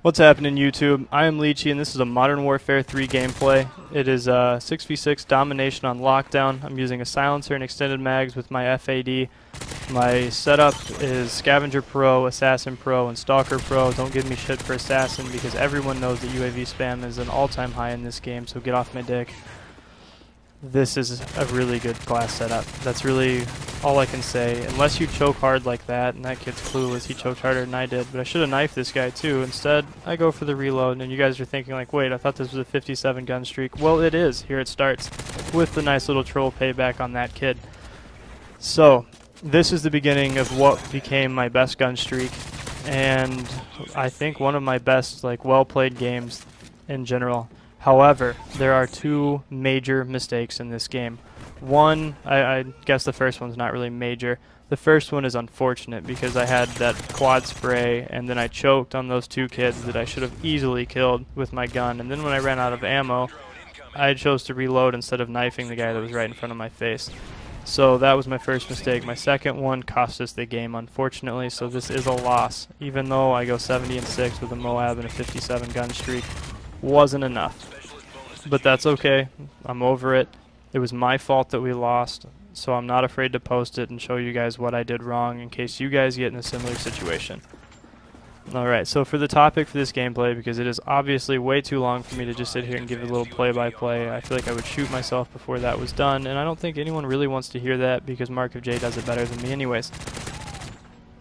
What's happening, YouTube? I am Leechy, and this is a Modern Warfare 3 gameplay. It is 6v6 domination on lockdown. I'm using a silencer and extended mags with my FAD. My setup is Scavenger Pro, Assassin Pro, and Stalker Pro. Don't give me shit for Assassin because everyone knows that UAV spam is an all-time high in this game, so get off my dick. This is a really good class setup. That's really all I can say. Unless you choke hard like that, and that kid's clueless, he choked harder than I did, but I should have knifed this guy too. Instead, I go for the reload, and you guys are thinking like, wait, I thought this was a 57 gun streak. Well, it is. Here it starts with the nice little troll payback on that kid. So, this is the beginning of what became my best gun streak, and I think one of my best, like, well-played games in general. However, there are two major mistakes in this game. One, I guess the first one's not really major. The first one is unfortunate because I had that quad spray and then I choked on those two kids that I should have easily killed with my gun. And then when I ran out of ammo, I chose to reload instead of knifing the guy that was right in front of my face. So that was my first mistake. My second one cost us the game, unfortunately, so this is a loss. Even though I go 70-6 with a Moab and a 57 gun streak, wasn't enough. But that's okay. I'm over it. It was my fault that we lost, so I'm not afraid to post it and show you guys what I did wrong in case you guys get in a similar situation. Alright, so for the topic for this gameplay, because it is obviously way too long for me to just sit here and give a little play-by-play, I feel like I would shoot myself before that was done, and I don't think anyone really wants to hear that because Mark of J does it better than me anyways.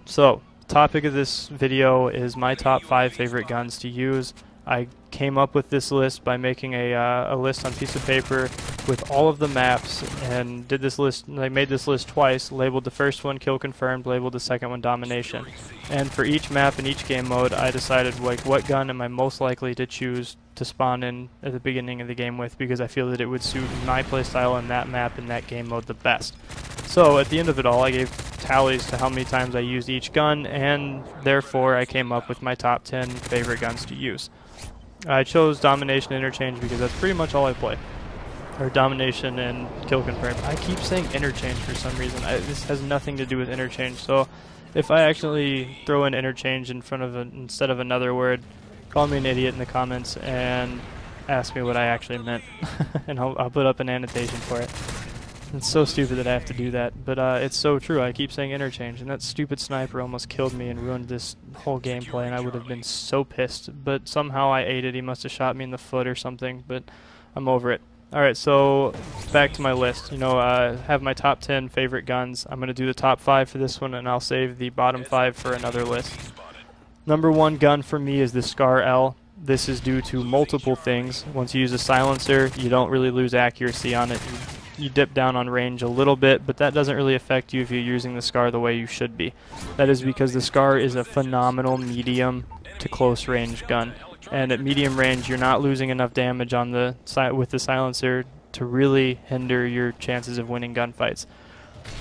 So, topic of this video is my top 5 favorite guns to use. I came up with this list by making a list on a piece of paper with all of the maps and did this list. I made this list twice, labeled the first one kill confirmed, labeled the second one domination. And for each map and each game mode, I decided like what gun am I most likely to choose to spawn in at the beginning of the game with, because I feel that it would suit my playstyle on that map and that game mode the best. So at the end of it all, I gave tallies to how many times I used each gun, and therefore I came up with my top 10 favorite guns to use. I chose Domination Interchange because that's pretty much all I play. Or Domination and Kill Confirm. I keep saying Interchange for some reason. This has nothing to do with Interchange, so if I actually throw in Interchange in front of instead of another word, call me an idiot in the comments and ask me what I actually meant. And I'll put up an annotation for it. It's so stupid that I have to do that, but it's so true. I keep saying Interchange, and that stupid sniper almost killed me and ruined this whole gameplay, and I would have been so pissed. But somehow I ate it. He must have shot me in the foot or something, but I'm over it. Alright, so back to my list. You know, I have my top 10 favorite guns. I'm going to do the top 5 for this one, and I'll save the bottom 5 for another list. Number 1 gun for me is the Scar L. This is due to multiple things. Once you use a silencer, you don't really lose accuracy on it. You dip down on range a little bit, but that doesn't really affect you if you're using the Scar the way you should be. That is because the Scar is a phenomenal medium to close range gun. And at medium range, you're not losing enough damage on the with the silencer to really hinder your chances of winning gunfights.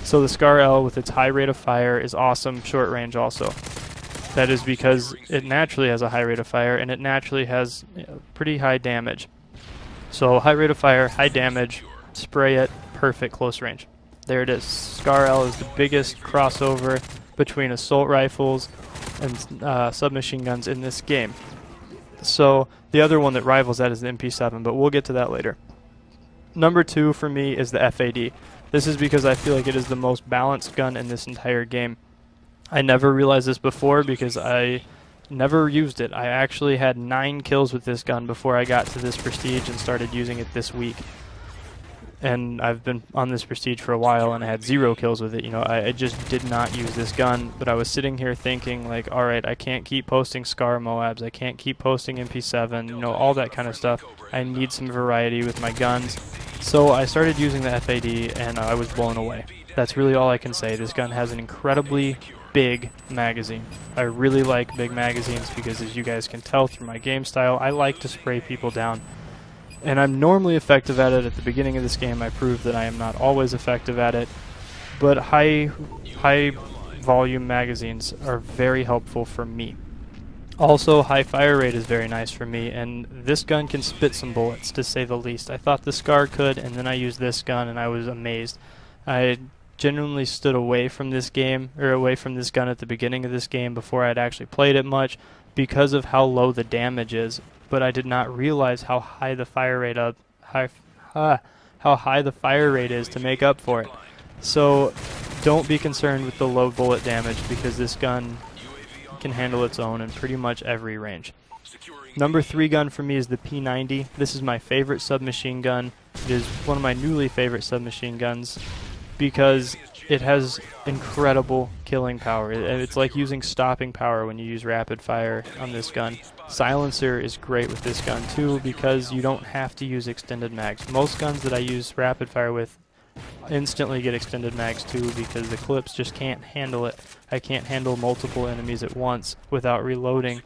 So the Scar L with its high rate of fire is awesome short range also. That is because it naturally has a high rate of fire and it naturally has pretty high damage. So high rate of fire, high damage, spray it, perfect close range. There it is. Scar L is the biggest crossover between assault rifles and submachine guns in this game. So the other one that rivals that is the MP7, but we'll get to that later. Number 2 for me is the FAD. This is because I feel like it is the most balanced gun in this entire game. I never realized this before because I never used it. I actually had 9 kills with this gun before I got to this prestige and started using it this week. And I've been on this prestige for a while and I had 0 kills with it. You know, I just did not use this gun, but I was sitting here thinking like, alright, I can't keep posting Scar Moabs, I can't keep posting MP7, you know, all that kind of stuff. I need some variety with my guns. So I started using the FAD and I was blown away. That's really all I can say. This gun has an incredibly big magazine. I really like big magazines because, as you guys can tell through my game style, I like to spray people down. And I'm normally effective at it. At the beginning of this game, I proved that I am not always effective at it. But high volume magazines are very helpful for me. Also, high fire rate is very nice for me, and this gun can spit some bullets, to say the least. I thought the Scar could, and then I used this gun, and I was amazed. I genuinely stood away from this game, or away from this gun at the beginning of this game before I'd actually played it much, because of how low the damage is, but I did not realize how high the fire rate how high the fire rate is to make up for it. So don't be concerned with the low bullet damage, because this gun can handle its own in pretty much every range. Number 3 gun for me is the P90. This is my favorite submachine gun. It is one of my newly favorite submachine guns because it has incredible killing power. It's like using stopping power when you use rapid fire on this gun. Silencer is great with this gun too, because you don't have to use extended mags. Most guns that I use rapid fire with instantly get extended mags too, because the clips just can't handle it. I can't handle multiple enemies at once without reloading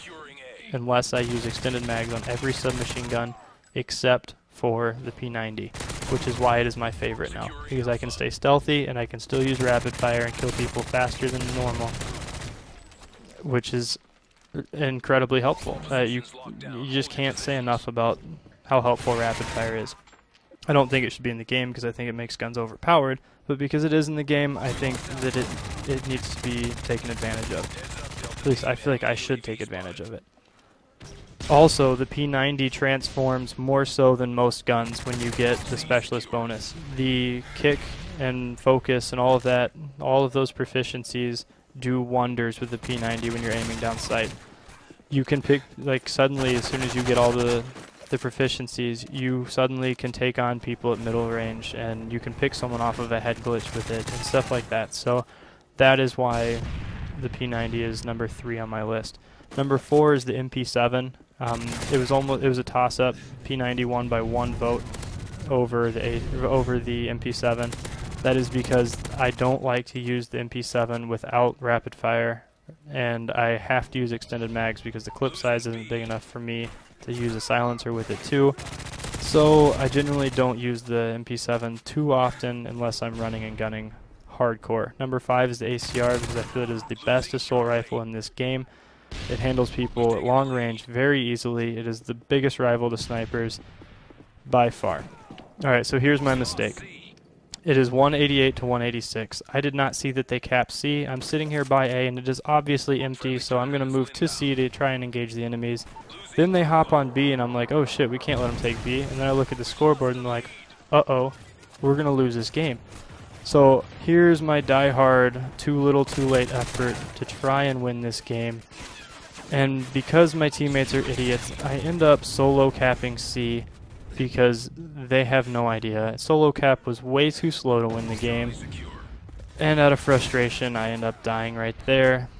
unless I use extended mags on every submachine gun except for the P90, which is why it is my favorite now, because I can stay stealthy and I can still use rapid fire and kill people faster than normal, which is incredibly helpful. You just can't say enough about how helpful rapid fire is. I don't think it should be in the game because I think it makes guns overpowered, but because it is in the game, I think that it needs to be taken advantage of. At least I feel like I should take advantage of it. Also, the P90 transforms more so than most guns when you get the specialist bonus. The kick and focus and all of that, all of those proficiencies do wonders with the P90 when you're aiming down sight. You can pick, like, suddenly as soon as you get all the proficiencies, you suddenly can take on people at middle range, and you can pick someone off of a head glitch with it and stuff like that. So that is why the P90 is number 3 on my list. Number 4 is the MP7. It was a toss-up. P90 won by 1 vote over the MP7. That is because I don't like to use the MP7 without rapid fire, and I have to use extended mags because the clip size isn't big enough for me to use a silencer with it too. So I generally don't use the MP7 too often unless I'm running and gunning hardcore. Number 5 is the ACR because I feel it is the best assault rifle in this game. It handles people at long range very easily. It is the biggest rival to snipers by far. Alright, so here's my mistake. It is 188 to 186. I did not see that they capped C. I'm sitting here by A and it is obviously empty, so I'm going to move to C to try and engage the enemies. Then they hop on B and I'm like, oh shit, we can't let them take B. And then I look at the scoreboard and I'm like, uh-oh, we're going to lose this game. So here's my die-hard, too little too late effort to try and win this game. And because my teammates are idiots, I end up solo capping C because they have no idea. Solo cap was way too slow to win the game. And out of frustration, I end up dying right there.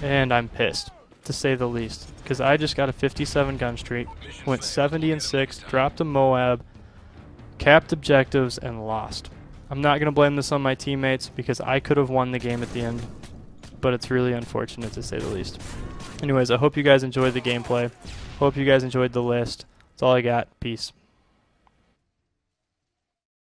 And I'm pissed, to say the least, because I just got a 57 gun streak, went 70 and 6, dropped a Moab, capped objectives, and lost. I'm not going to blame this on my teammates because I could have won the game at the end, but it's really unfortunate to say the least. Anyways, I hope you guys enjoyed the gameplay. Hope you guys enjoyed the list. That's all I got. Peace.